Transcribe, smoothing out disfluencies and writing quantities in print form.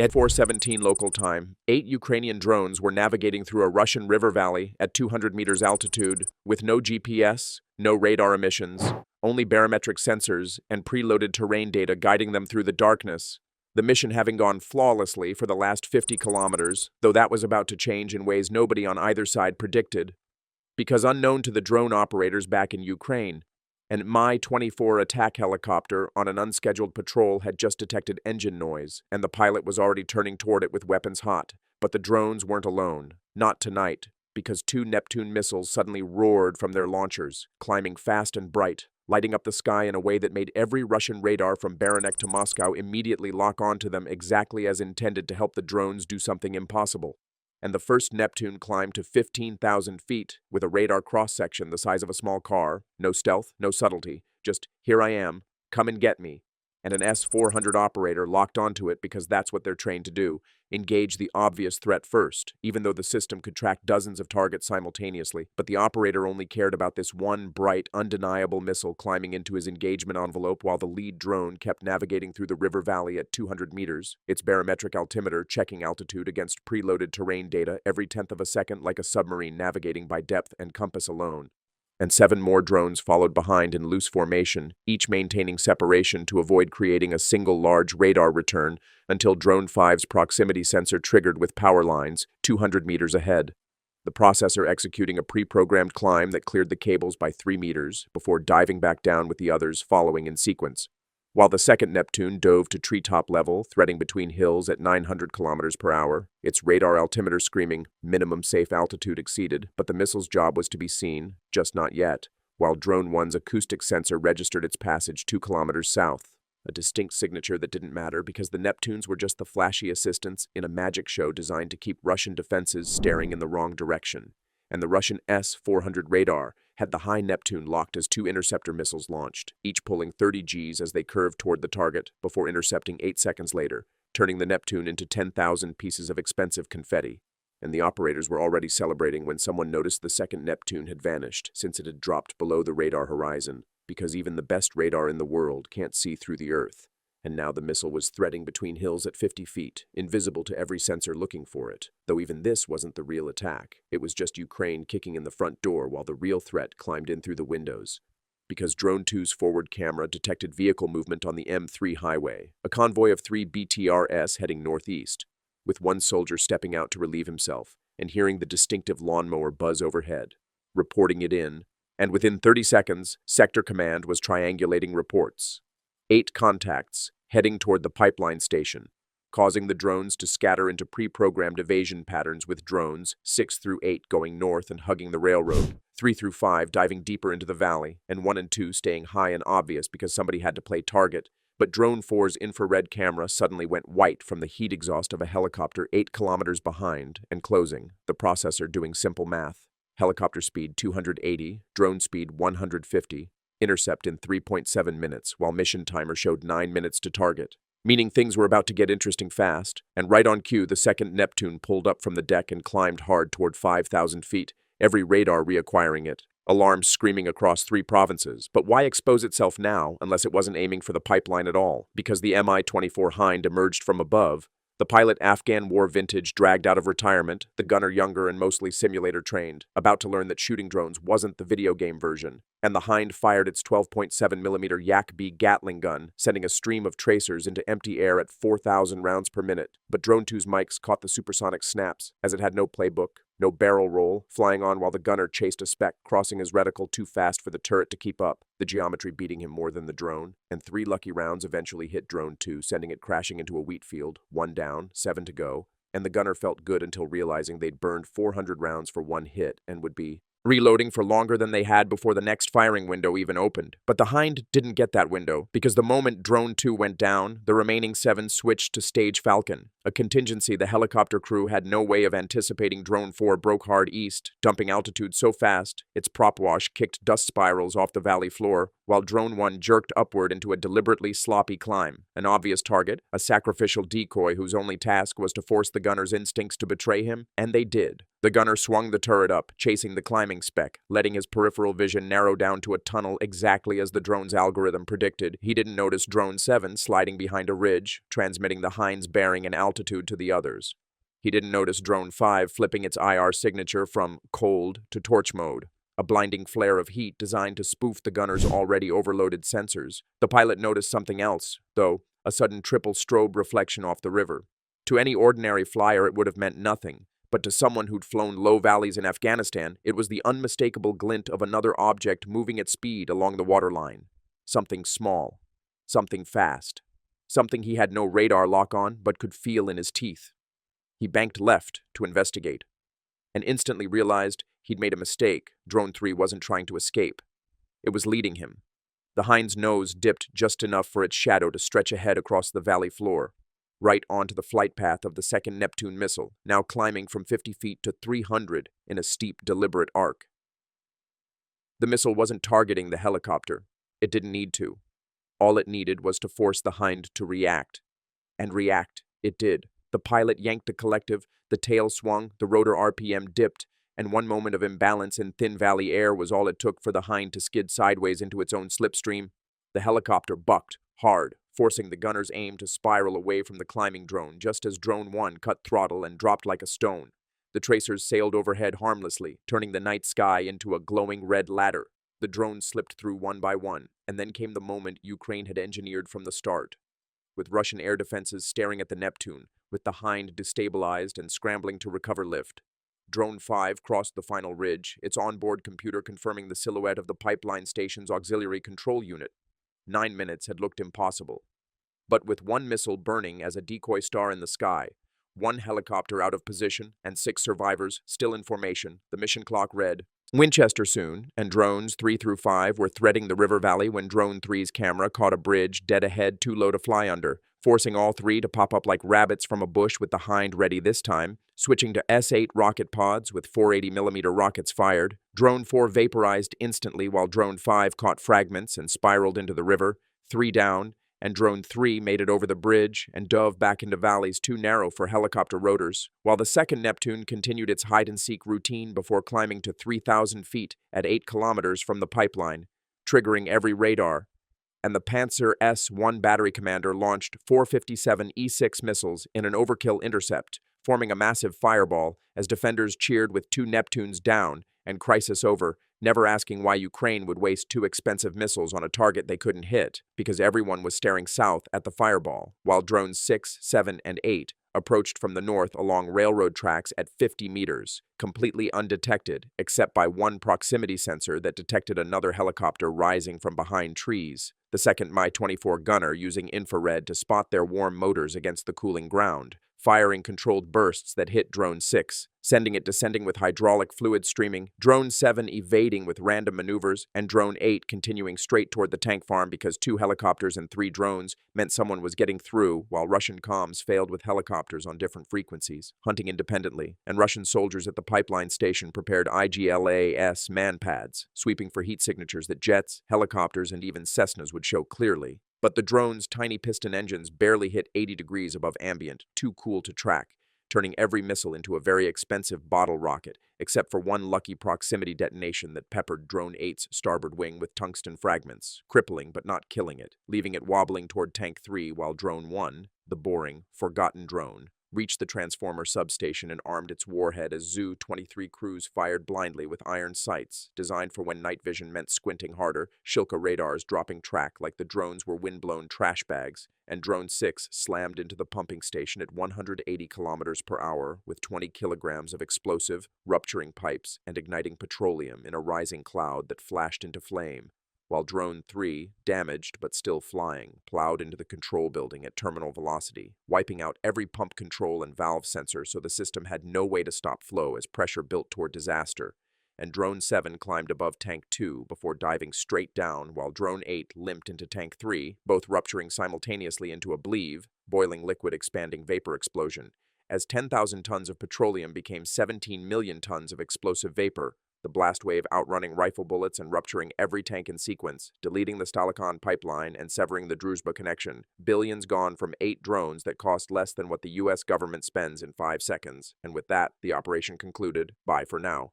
At 4:17 local time, 8 Ukrainian drones were navigating through a Russian river valley at 200 meters altitude with no GPS, no radar emissions, only barometric sensors and preloaded terrain data guiding them through the darkness. The mission having gone flawlessly for the last 50 kilometers, though that was about to change in ways nobody on either side predicted. Because unknown to the drone operators back in Ukraine, an Mi-24 attack helicopter on an unscheduled patrol had just detected engine noise, and the pilot was already turning toward it with weapons hot. But the drones weren't alone. Not tonight, because 2 Neptune missiles suddenly roared from their launchers, climbing fast and bright, lighting up the sky in a way that made every Russian radar from Baronek to Moscow immediately lock onto them exactly as intended to help the drones do something impossible. And the first Neptune climbed to 15,000 feet with a radar cross-section the size of a small car, no stealth, no subtlety, just, here I am, come and get me. And an S-400 operator locked onto it because that's what they're trained to do, engage the obvious threat first, even though the system could track dozens of targets simultaneously. But the operator only cared about this one bright, undeniable missile climbing into his engagement envelope while the lead drone kept navigating through the river valley at 200 meters, its barometric altimeter checking altitude against preloaded terrain data every tenth of a second like a submarine navigating by depth and compass alone. And 7 more drones followed behind in loose formation, each maintaining separation to avoid creating a single large radar return until Drone 5's proximity sensor triggered with power lines 200 meters ahead. The processor executing a pre-programmed climb that cleared the cables by 3 meters before diving back down with the others following in sequence. While the second Neptune dove to treetop level, threading between hills at 900 kilometers per hour, its radar altimeter screaming, minimum safe altitude exceeded, but the missile's job was to be seen, just not yet, while Drone 1's acoustic sensor registered its passage 2 kilometers south, a distinct signature that didn't matter because the Neptunes were just the flashy assistants in a magic show designed to keep Russian defenses staring in the wrong direction. And the Russian S-400 radar had the high Neptune locked as 2 interceptor missiles launched, each pulling 30 Gs as they curved toward the target before intercepting 8 seconds later, turning the Neptune into 10,000 pieces of expensive confetti. And the operators were already celebrating when someone noticed the second Neptune had vanished since it had dropped below the radar horizon, because even the best radar in the world can't see through the Earth. And now the missile was threading between hills at 50 feet, invisible to every sensor looking for it. Though even this wasn't the real attack. It was just Ukraine kicking in the front door while the real threat climbed in through the windows. Because Drone 2's forward camera detected vehicle movement on the M3 highway, a convoy of 3 BTRs heading northeast, with one soldier stepping out to relieve himself and hearing the distinctive lawnmower buzz overhead, reporting it in, and within 30 seconds, Sector Command was triangulating reports. 8 contacts, heading toward the pipeline station, causing the drones to scatter into pre-programmed evasion patterns with drones 6 through 8 going north and hugging the railroad, 3 through 5 diving deeper into the valley, and 1 and 2 staying high and obvious because somebody had to play target. But Drone 4's infrared camera suddenly went white from the heat exhaust of a helicopter 8 kilometers behind and closing, the processor doing simple math. Helicopter speed 280, drone speed 150, intercept in 3.7 minutes, while mission timer showed 9 minutes to target. Meaning things were about to get interesting fast, and right on cue, the second Neptune pulled up from the deck and climbed hard toward 5,000 feet, every radar reacquiring it. Alarms screaming across 3 provinces. But why expose itself now, unless it wasn't aiming for the pipeline at all? Because the Mi-24 Hind emerged from above. The pilot Afghan war vintage dragged out of retirement, the gunner younger and mostly simulator trained, about to learn that shooting drones wasn't the video game version. And the Hind fired its 12.7mm Yak-B Gatling gun, sending a stream of tracers into empty air at 4,000 rounds per minute. But Drone 2's mics caught the supersonic snaps, as it had no playbook, no barrel roll, flying on while the gunner chased a speck, crossing his reticle too fast for the turret to keep up, the geometry beating him more than the drone. And 3 lucky rounds eventually hit Drone 2, sending it crashing into a wheat field, 1 down, 7 to go. And the gunner felt good until realizing they'd burned 400 rounds for 1 hit and would be reloading for longer than they had before the next firing window even opened. But the Hind didn't get that window, because the moment Drone 2 went down, the remaining 7 switched to Stage Falcon, a contingency the helicopter crew had no way of anticipating. Drone 4 broke hard east, dumping altitude so fast, its prop wash kicked dust spirals off the valley floor, while Drone 1 jerked upward into a deliberately sloppy climb. An obvious target, a sacrificial decoy whose only task was to force the gunner's instincts to betray him, and they did. The gunner swung the turret up, chasing the climbing speck, letting his peripheral vision narrow down to a tunnel exactly as the drone's algorithm predicted. He didn't notice Drone 7 sliding behind a ridge, transmitting the Hind's bearing and altitude altitude to the others. He didn't notice Drone 5 flipping its IR signature from cold to torch mode, a blinding flare of heat designed to spoof the gunner's already overloaded sensors. The pilot noticed something else, though, a sudden triple strobe reflection off the river. To any ordinary flyer, it would have meant nothing, but to someone who'd flown low valleys in Afghanistan, it was the unmistakable glint of another object moving at speed along the waterline. Something small, something fast, something he had no radar lock on but could feel in his teeth. He banked left to investigate, and instantly realized he'd made a mistake. Drone 3 wasn't trying to escape. It was leading him. The hind's nose dipped just enough for its shadow to stretch ahead across the valley floor, right onto the flight path of the second Neptune missile, now climbing from 50 feet to 300 in a steep, deliberate arc. The missile wasn't targeting the helicopter. It didn't need to. All it needed was to force the hind to react. And react it did. The pilot yanked the collective, the tail swung, the rotor RPM dipped, and one moment of imbalance in thin valley air was all it took for the hind to skid sideways into its own slipstream. The helicopter bucked hard, forcing the gunner's aim to spiral away from the climbing drone just as Drone 1 cut throttle and dropped like a stone. The tracers sailed overhead harmlessly, turning the night sky into a glowing red ladder. The drones slipped through one by one, and then came the moment Ukraine had engineered from the start. With Russian air defenses staring at the Neptune, with the hind destabilized and scrambling to recover lift. Drone 5 crossed the final ridge, its onboard computer confirming the silhouette of the pipeline station's auxiliary control unit. 9 minutes had looked impossible. But with one missile burning as a decoy star in the sky, one helicopter out of position, and 6 survivors still in formation, the mission clock read Winchester soon, and drones 3 through 5 were threading the river valley when Drone 3's camera caught a bridge dead ahead too low to fly under, forcing all 3 to pop up like rabbits from a bush with the hind ready this time. Switching to S-8 rocket pods with 480mm rockets fired, Drone 4 vaporized instantly while Drone 5 caught fragments and spiraled into the river, 3 down, and Drone 3 made it over the bridge and dove back into valleys too narrow for helicopter rotors, while the second Neptune continued its hide-and-seek routine before climbing to 3,000 feet at 8 kilometers from the pipeline, triggering every radar. And the Pantsir S-1 battery commander launched 457 E-6 missiles in an overkill intercept, forming a massive fireball as defenders cheered with 2 Neptunes down and crisis over, never asking why Ukraine would waste 2 expensive missiles on a target they couldn't hit, because everyone was staring south at the fireball, while drones 6, 7, and 8 approached from the north along railroad tracks at 50 meters, completely undetected except by one proximity sensor that detected another helicopter rising from behind trees, the second Mi-24 gunner using infrared to spot their warm motors against the cooling ground, firing controlled bursts that hit Drone 6, sending it descending with hydraulic fluid streaming, Drone 7 evading with random maneuvers, and Drone 8 continuing straight toward the tank farm because 2 helicopters and 3 drones meant someone was getting through, while Russian comms failed with helicopters on different frequencies, hunting independently, and Russian soldiers at the pipeline station prepared IGLAS man-pads, sweeping for heat signatures that jets, helicopters, and even Cessnas would show clearly. But the drone's tiny piston engines barely hit 80 degrees above ambient, too cool to track, turning every missile into a very expensive bottle rocket, except for one lucky proximity detonation that peppered Drone 8's starboard wing with tungsten fragments, crippling but not killing it, leaving it wobbling toward Tank 3 while Drone 1, the boring, forgotten drone, reached the transformer substation and armed its warhead as Zu-23 crews fired blindly with iron sights, designed for when night vision meant squinting harder, Shilka radars dropping track like the drones were wind-blown trash bags, and Drone 6 slammed into the pumping station at 180 kilometers per hour with 20 kilograms of explosive, rupturing pipes, and igniting petroleum in a rising cloud that flashed into flame, while Drone 3, damaged but still flying, plowed into the control building at terminal velocity, wiping out every pump control and valve sensor so the system had no way to stop flow as pressure built toward disaster, and Drone 7 climbed above Tank 2 before diving straight down while Drone 8 limped into Tank 3, both rupturing simultaneously into a bleave, boiling liquid expanding vapor explosion, as 10,000 tons of petroleum became 17 million tons of explosive vapor, the blast wave outrunning rifle bullets and rupturing every tank in sequence, deleting the Stalikon pipeline and severing the Druzhba connection. Billions gone from 8 drones that cost less than what the U.S. government spends in 5 seconds. And with that, the operation concluded. Bye for now.